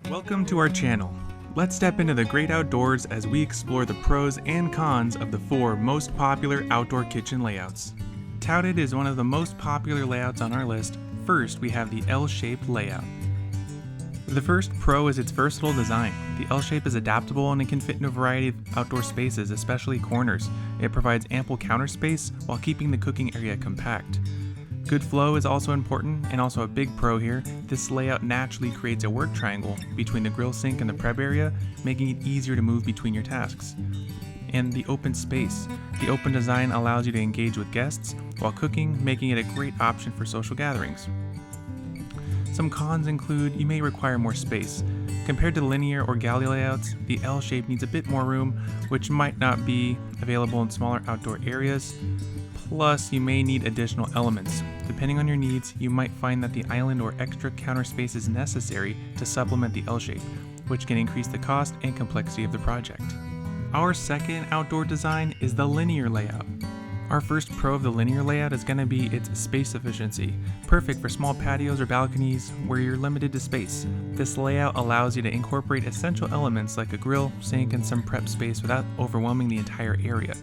Welcome to our channel. Let's step into the great outdoors as we explore the pros and cons of the 4 most popular outdoor kitchen layouts. Touted as one of the most popular layouts on our list, first we have the L-shaped layout. The first pro is its versatile design. The L-shape is adaptable and it can fit in a variety of outdoor spaces, especially corners. It provides ample counter space while keeping the cooking area compact. Good flow is also important, and also a big pro here. This layout naturally creates a work triangle between the grill sink and the prep area, making it easier to move between your tasks. And the open space. The open design allows you to engage with guests while cooking, making it a great option for social gatherings. Some cons include you may require more space. Compared to linear or galley layouts, the L shape needs a bit more room, which might not be available in smaller outdoor areas. Plus, you may need additional elements. Depending on your needs, you might find that the island or extra counter space is necessary to supplement the L shape, which can increase the cost and complexity of the project. Our second outdoor design is the linear layout. Our first pro of the linear layout is going to be its space efficiency, perfect for small patios or balconies where you're limited to space. This layout allows you to incorporate essential elements like a grill, sink, and some prep space without overwhelming the entire area.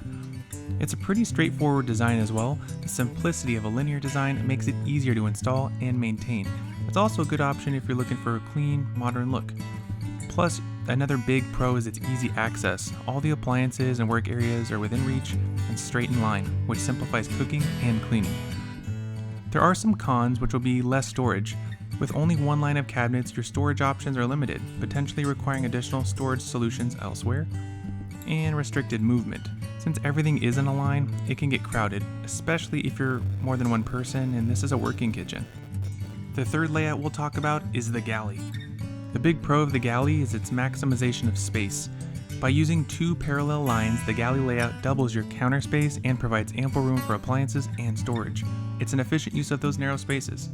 It's a pretty straightforward design as well. The simplicity of a linear design makes it easier to install and maintain. It's also a good option if you're looking for a clean, modern look. Plus, another big pro is its easy access. All the appliances and work areas are within reach and straight in line, which simplifies cooking and cleaning. There are some cons, which will be less storage. With only one line of cabinets, your storage options are limited, potentially requiring additional storage solutions elsewhere. And restricted movement. Since everything is in a line, it can get crowded, especially if you're more than one person and this is a working kitchen. The third layout we'll talk about is the galley. The big pro of the galley is its maximization of space. By using 2 parallel lines, the galley layout doubles your counter space and provides ample room for appliances and storage. It's an efficient use of those narrow spaces.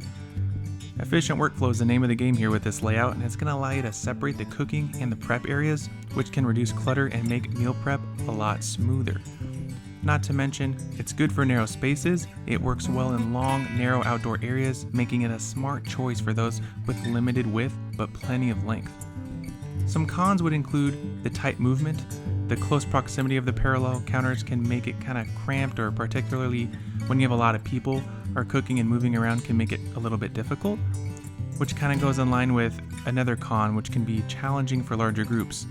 Efficient workflow is the name of the game here with this layout, and it's going to allow you to separate the cooking and the prep areas, which can reduce clutter and make meal prep a lot smoother. Not to mention, it's good for narrow spaces. It works well in long, narrow outdoor areas, making it a smart choice for those with limited width but plenty of length. Some cons would include the tight movement. The close proximity of the parallel counters can make it kind of cramped, or particularly when you have a lot of people, or cooking and moving around can make it a little bit difficult, which kind of goes in line with another con, which can be challenging for larger groups.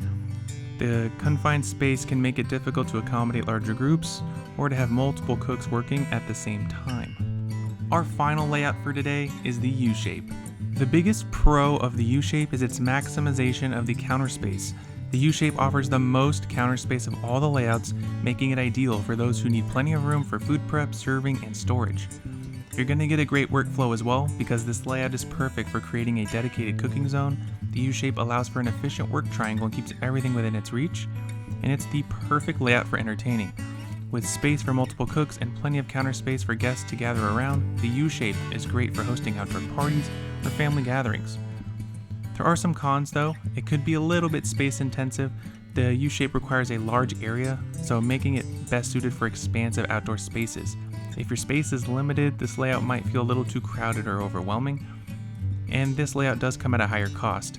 The confined space can make it difficult to accommodate larger groups or to have multiple cooks working at the same time. Our final layout for today is the U-shape. The biggest pro of the U-shape is its maximization of the counter space. The U-shape offers the most counter space of all the layouts, making it ideal for those who need plenty of room for food prep, serving, and storage. You're going to get a great workflow as well because this layout is perfect for creating a dedicated cooking zone. The U-shape allows for an efficient work triangle and keeps everything within its reach, and it's the perfect layout for entertaining. With space for multiple cooks and plenty of counter space for guests to gather around, the U-shape is great for hosting outdoor parties or family gatherings. There are some cons though. It could be a little bit space intensive. The U-shape requires a large area, so making it best suited for expansive outdoor spaces. If your space is limited, this layout might feel a little too crowded or overwhelming, and this layout does come at a higher cost.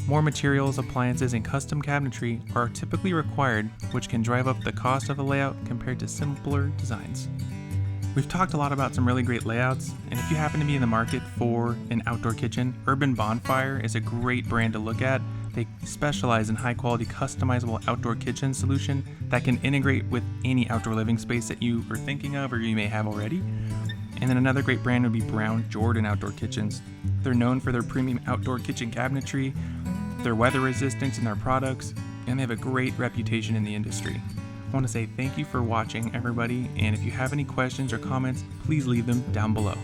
More materials, appliances, and custom cabinetry are typically required, which can drive up the cost of the layout compared to simpler designs. We've talked a lot about some really great layouts, and if you happen to be in the market for an outdoor kitchen, Urban Bonfire is a great brand to look at. They specialize in high-quality customizable outdoor kitchen solution that can integrate with any outdoor living space that you are thinking of or you may have already. And then another great brand would be Brown Jordan Outdoor Kitchens. They're known for their premium outdoor kitchen cabinetry, their weather resistance in their products, and they have a great reputation in the industry. I want to say thank you for watching, everybody, and if you have any questions or comments, please leave them down below.